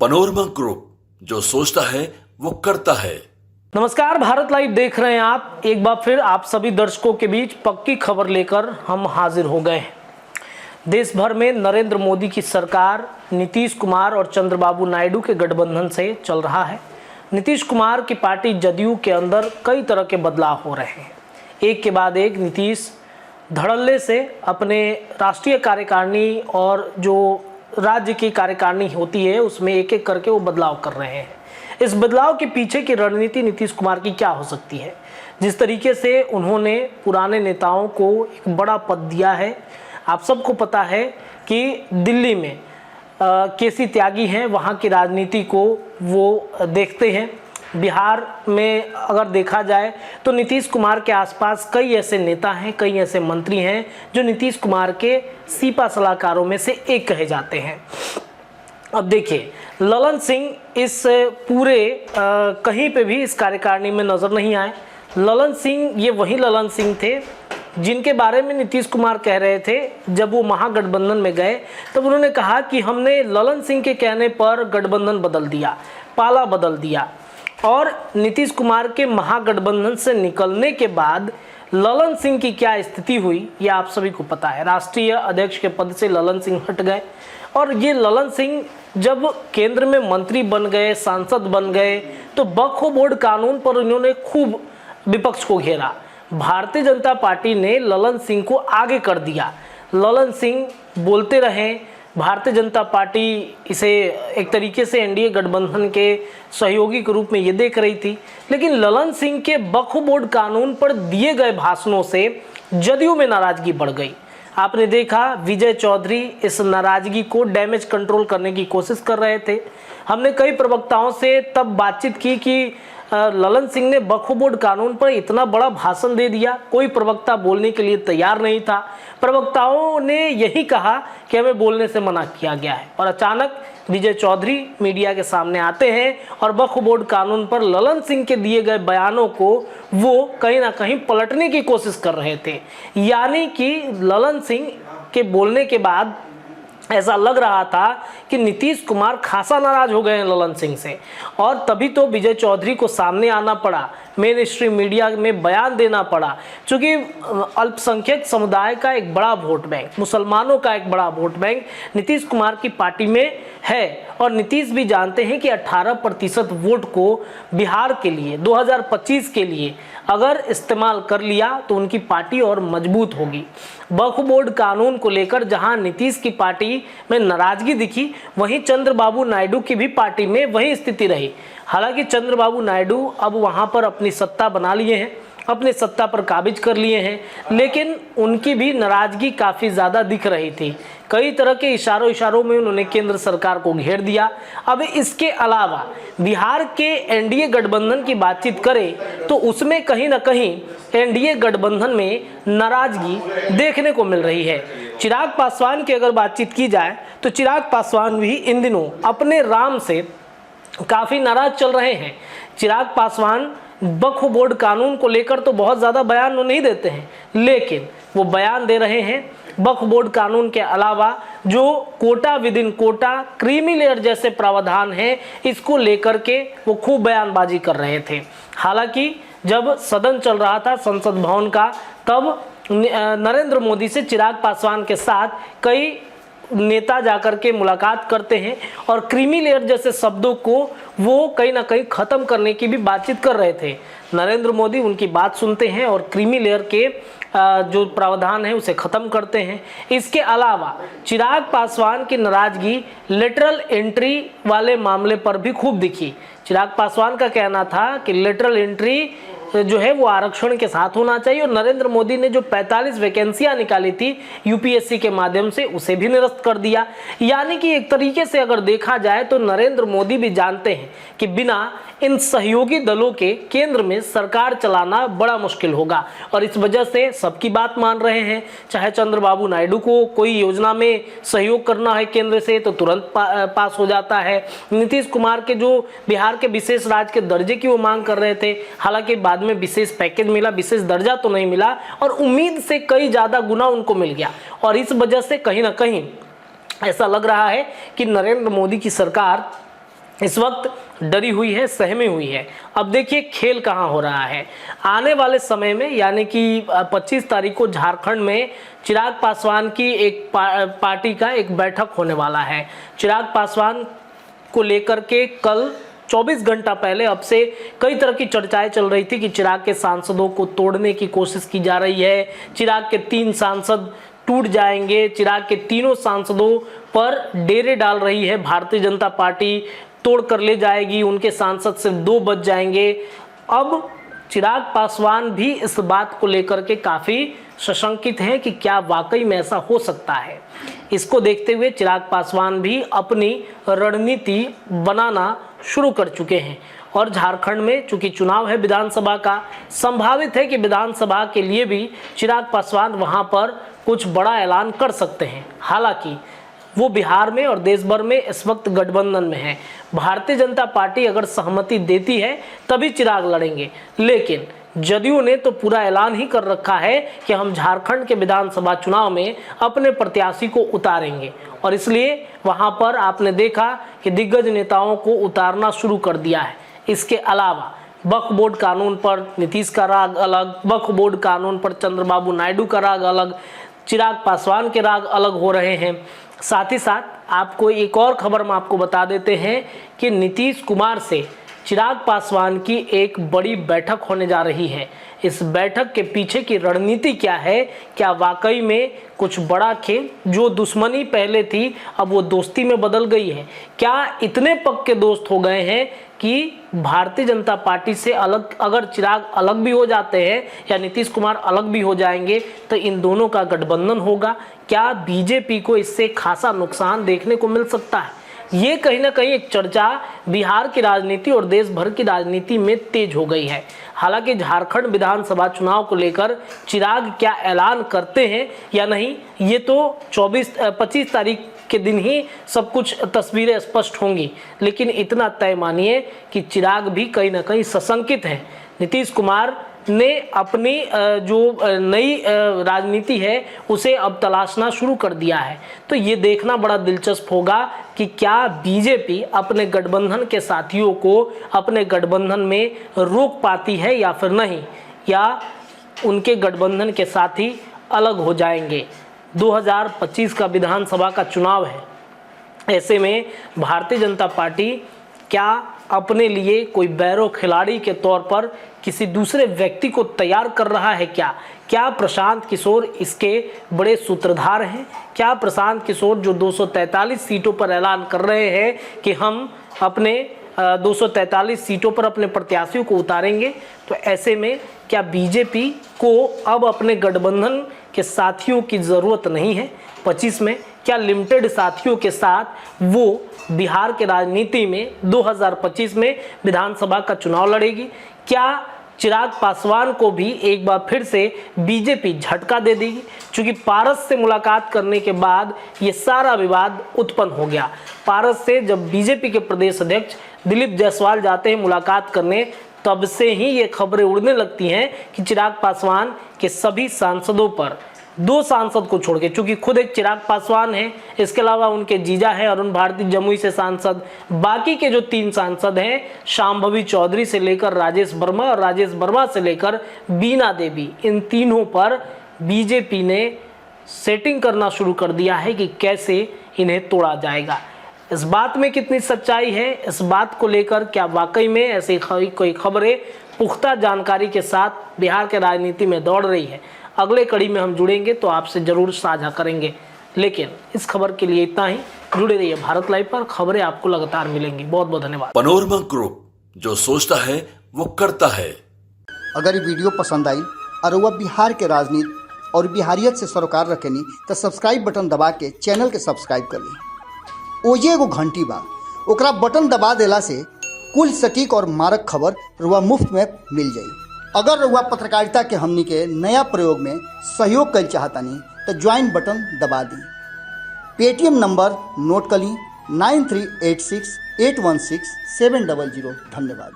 Panorama group, जो सोचता है वो करता है। नमस्कार, भारत लाइव देख रहे हैं आप। एक बार फिर आप सभी दर्शकों के बीच पक्की खबर लेकर हम हाजिर हो गए हैं। देश भर में नरेंद्र मोदी की सरकार नीतीश कुमार और चंद्रबाबू नायडू के गठबंधन से चल रहा है। नीतीश कुमार की पार्टी जदयू के अंदर कई तरह के बदलाव हो रहे हैं। एक के बाद एक नीतीश धड़ल्ले से अपने राष्ट्रीय कार्यकारिणी और जो राज्य की कार्यकारिणी होती है उसमें एक एक करके वो बदलाव कर रहे हैं। इस बदलाव के पीछे की रणनीति नीतीश कुमार की क्या हो सकती है? जिस तरीके से उन्होंने पुराने नेताओं को एक बड़ा पद दिया है, आप सबको पता है कि दिल्ली में केसी त्यागी हैं, वहाँ की राजनीति को वो देखते हैं। बिहार में अगर देखा जाए तो नीतीश कुमार के आसपास कई ऐसे नेता हैं, कई ऐसे मंत्री हैं जो नीतीश कुमार के सीपा सलाहकारों में से एक कहे जाते हैं। अब देखिए, ललन सिंह इस पूरे कहीं पे भी इस कार्यकारिणी में नज़र नहीं आए। ललन सिंह ये वही ललन सिंह थे जिनके बारे में नीतीश कुमार कह रहे थे जब वो महागठबंधन में गए, तब उन्होंने कहा कि हमने ललन सिंह के कहने पर गठबंधन बदल दिया, पाला बदल दिया। और नीतीश कुमार के महागठबंधन से निकलने के बाद ललन सिंह की क्या स्थिति हुई ये आप सभी को पता है। राष्ट्रीय अध्यक्ष के पद से ललन सिंह हट गए और ये ललन सिंह जब केंद्र में मंत्री बन गए, सांसद बन गए, तो वक्फ बोर्ड कानून पर उन्होंने खूब विपक्ष को घेरा। भारतीय जनता पार्टी ने ललन सिंह को आगे कर दिया। ललन सिंह बोलते रहे, भारतीय जनता पार्टी इसे एक तरीके से एनडीए गठबंधन के सहयोगी के रूप में ये देख रही थी, लेकिन ललन सिंह के वक्फ बोर्ड कानून पर दिए गए भाषणों से जदयू में नाराजगी बढ़ गई। आपने देखा विजय चौधरी इस नाराजगी को डैमेज कंट्रोल करने की कोशिश कर रहे थे। हमने कई प्रवक्ताओं से तब बातचीत की कि ललन सिंह ने वक्फ बोर्ड कानून पर इतना बड़ा भाषण दे दिया, कोई प्रवक्ता बोलने के लिए तैयार नहीं था। प्रवक्ताओं ने यही कहा कि हमें बोलने से मना किया गया है, और अचानक विजय चौधरी मीडिया के सामने आते हैं और वक्फ बोर्ड कानून पर ललन सिंह के दिए गए बयानों को वो कहीं ना कहीं पलटने की कोशिश कर रहे थे। यानी कि ललन सिंह के बोलने के बाद ऐसा लग रहा था कि नीतीश कुमार खासा नाराज हो गए हैं ललन सिंह से, और तभी तो विजय चौधरी को सामने आना पड़ा, मेन स्ट्रीम मीडिया में बयान देना पड़ा। क्योंकि अल्पसंख्यक समुदाय का एक बड़ा वोट बैंक, मुसलमानों का एक बड़ा वोट बैंक नीतीश कुमार की पार्टी में है, और नीतीश भी जानते हैं कि 18% वोट को बिहार के लिए 2025 के लिए अगर इस्तेमाल कर लिया तो उनकी पार्टी और मजबूत होगी। वक्फ बोर्ड कानून को लेकर जहां नीतीश की पार्टी में नाराजगी दिखी, वहीं चंद्रबाबू नायडू की भी पार्टी में वही स्थिति रही। हालांकि चंद्रबाबू नायडू अब वहां पर अपनी सत्ता बना लिए हैं, अपने सत्ता पर काबिज कर लिए हैं, लेकिन उनकी भी नाराजगी काफ़ी ज़्यादा दिख रही थी। कई तरह के इशारों में उन्होंने केंद्र सरकार को घेर दिया। अब इसके अलावा बिहार के एनडीए गठबंधन की बातचीत करें तो उसमें कहीं ना कहीं एनडीए गठबंधन में नाराजगी देखने को मिल रही है। चिराग पासवान की अगर बातचीत की जाए तो चिराग पासवान भी इन दिनों अपने राम से काफ़ी नाराज चल रहे हैं। चिराग पासवान वक्फ बोर्ड कानून को लेकर तो बहुत ज़्यादा बयान नहीं देते हैं, लेकिन वो बयान दे रहे हैं वक्फ बोर्ड कानून के अलावा जो quota within quota, creamy layer जैसे प्रावधान हैं, इसको लेकर के वो खूब बयानबाजी कर रहे थे। हालांकि जब सदन चल रहा था संसद भवन का, तब नरेंद्र मोदी से चिराग पासवान के साथ कई नेता जाकर के मुलाकात करते हैं और क्रीमी लेयर जैसे शब्दों को वो कहीं ना कहीं ख़त्म करने की भी बातचीत कर रहे थे। नरेंद्र मोदी उनकी बात सुनते हैं और क्रीमी लेयर के जो प्रावधान है उसे ख़त्म करते हैं। इसके अलावा चिराग पासवान की नाराज़गी लेटरल एंट्री वाले मामले पर भी खूब दिखी। चिराग पासवान का कहना था कि लेटरल एंट्री जो है वो आरक्षण के साथ होना चाहिए, और नरेंद्र मोदी ने जो 45 वैकेंसियां निकाली थी यूपीएससी के माध्यम से उसे भी निरस्त कर दिया। यानी कि एक तरीके से अगर देखा जाए तो नरेंद्र मोदी भी जानते हैं कि बिना इन सहयोगी दलों के केंद्र में सरकार चलाना बड़ा मुश्किल होगा, और इस वजह से सबकी बात मान रहे हैं। चाहे चंद्रबाबू नायडू को कोई योजना में सहयोग करना है केंद्र से तो तुरंत पास हो जाता है। नीतीश कुमार के जो बिहार के विशेष राज्य के दर्जे की वो मांग कर रहे थे, हालांकि बाद में विशेष पैकेज मिला, विशेष दर्जा तो नहीं मिला, और उम्मीद से कई ज़्यादा गुना उनको मिल गया। और इस वजह से कहीं ना कहीं ऐसा लग रहा है कि नरेंद्र मोदी की सरकार इस वक्त डरी हुई है, सहमी हुई है। अब देखिए खेल कहाँ हो रहा है। आने वाले समय में यानी कि 25 तारीख को झारखंड में चिराग पासवान की एक पार्टी का एक बैठक होने वाला है। चिराग पासवान को लेकर के कल 24 घंटा पहले अब से कई तरह की चर्चाएं चल रही थी कि चिराग के सांसदों को तोड़ने की कोशिश की जा रही है, चिराग के 3 सांसद टूट जाएंगे, चिराग के तीनों सांसदों पर डेरे डाल रही है भारतीय जनता पार्टी, तोड़ कर ले जाएगी, उनके सांसद सिर्फ 2 बच जाएंगे। अब चिराग पासवान भी इस बात को लेकर के काफ़ी सशंकित हैं कि क्या वाकई में ऐसा हो सकता है। इसको देखते हुए चिराग पासवान भी अपनी रणनीति बनाना शुरू कर चुके हैं और झारखंड में चूंकि चुनाव है विधानसभा का, संभावित है कि विधानसभा के लिए भी चिराग पासवान वहां पर कुछ बड़ा ऐलान कर सकते हैं। हालांकि वो बिहार में और देश भर में इस वक्त गठबंधन में है। भारतीय जनता पार्टी अगर सहमति देती है तभी चिराग लड़ेंगे, लेकिन जदयू ने तो पूरा ऐलान ही कर रखा है कि हम झारखंड के विधानसभा चुनाव में अपने प्रत्याशी को उतारेंगे और इसलिए वहां पर आपने देखा कि दिग्गज नेताओं को उतारना शुरू कर दिया है। इसके अलावा वक्फ बोर्ड कानून पर नीतीश का राग अलग, वक्फ बोर्ड कानून पर चंद्रबाबू नायडू का राग अलग, चिराग पासवान के राग अलग हो रहे हैं। साथ ही साथ आपको एक और खबर हम आपको बता देते हैं कि नीतीश कुमार से चिराग पासवान की एक बड़ी बैठक होने जा रही है। इस बैठक के पीछे की रणनीति क्या है, क्या वाकई में कुछ बड़ा खेल, जो दुश्मनी पहले थी अब वो दोस्ती में बदल गई है, क्या इतने पक्के दोस्त हो गए हैं कि भारतीय जनता पार्टी से अलग अगर चिराग अलग भी हो जाते हैं या नीतीश कुमार अलग भी हो जाएंगे तो इन दोनों का गठबंधन होगा। क्या बीजेपी को इससे खासा नुकसान देखने को मिल सकता है? ये कहीं ना कहीं एक चर्चा बिहार की राजनीति और देश भर की राजनीति में तेज हो गई है। हालांकि झारखंड विधानसभा चुनाव को लेकर चिराग क्या ऐलान करते हैं या नहीं, ये तो 25 तारीख के दिन ही सब कुछ तस्वीरें स्पष्ट होंगी, लेकिन इतना तय मानिए कि चिराग भी कहीं ना कहीं सशंकित हैं। नीतीश कुमार ने अपनी जो नई राजनीति है उसे अब तलाशना शुरू कर दिया है। तो ये देखना बड़ा दिलचस्प होगा कि क्या बीजेपी अपने गठबंधन के साथियों को अपने गठबंधन में रोक पाती है या फिर नहीं, या उनके गठबंधन के साथी अलग हो जाएंगे। 2025 का विधानसभा का चुनाव है, ऐसे में भारतीय जनता पार्टी क्या अपने लिए कोई बैरो खिलाड़ी के तौर पर किसी दूसरे व्यक्ति को तैयार कर रहा है? क्या प्रशांत किशोर इसके बड़े सूत्रधार हैं? क्या प्रशांत किशोर जो 243 सीटों पर ऐलान कर रहे हैं कि हम अपने 243 सीटों पर अपने प्रत्याशियों को उतारेंगे, तो ऐसे में क्या बीजेपी को अब अपने गठबंधन के साथियों की ज़रूरत नहीं है 25 में? क्या लिमिटेड साथियों के साथ वो बिहार के राजनीति में 2025 में विधानसभा का चुनाव लड़ेगी? क्या चिराग पासवान को भी एक बार फिर से बीजेपी झटका दे देगी? क्योंकि पारस से मुलाकात करने के बाद ये सारा विवाद उत्पन्न हो गया। पारस से जब बीजेपी के प्रदेश अध्यक्ष दिलीप जायसवाल जाते हैं मुलाकात करने, तब से ही ये खबरें उड़ने लगती हैं कि चिराग पासवान के सभी सांसदों पर, 2 सांसद को छोड़ के, चूंकि खुद एक चिराग पासवान है, इसके अलावा उनके जीजा हैं अरुण भारती जमुई से सांसद, बाकी के जो 3 सांसद हैं शांभवी चौधरी से लेकर राजेश वर्मा और राजेश वर्मा से लेकर बीना देवी, इन तीनों पर बीजेपी ने सेटिंग करना शुरू कर दिया है कि कैसे इन्हें तोड़ा जाएगा। इस बात में कितनी सच्चाई है, इस बात को लेकर क्या वाकई में ऐसी कोई खबरें पुख्ता जानकारी के साथ बिहार के राजनीति में दौड़ रही है, अगले कड़ी में हम जुड़ेंगे तो आपसे जरूर साझा करेंगे। लेकिन इस खबर के लिए इतना ही। जुड़े रहिए भारत लाइव पर, खबरें आपको लगातार मिलेंगी। बहुत बहुत धन्यवाद। पनोरमा ग्रुप, जो सोचता है वो करता है। अगर ये वीडियो पसंद आई और वह बिहार के राजनीति और बिहारियत से सरोकार रखेनी तो सब्सक्राइब बटन दबा के चैनल के सब्सक्राइब कर ली। ओजे एगो घंटी बा, ओकरा बटन दबा देला से कुल सटीक और मारक खबर रुआ मुफ्त में मिल जाई। अगर रुआ पत्रकारिता के हमनी के नया प्रयोग में सहयोग कर चाहतानी तो ज्वाइन बटन दबा दी। पेटीएम नंबर नोट कर ली 9386816700। धन्यवाद।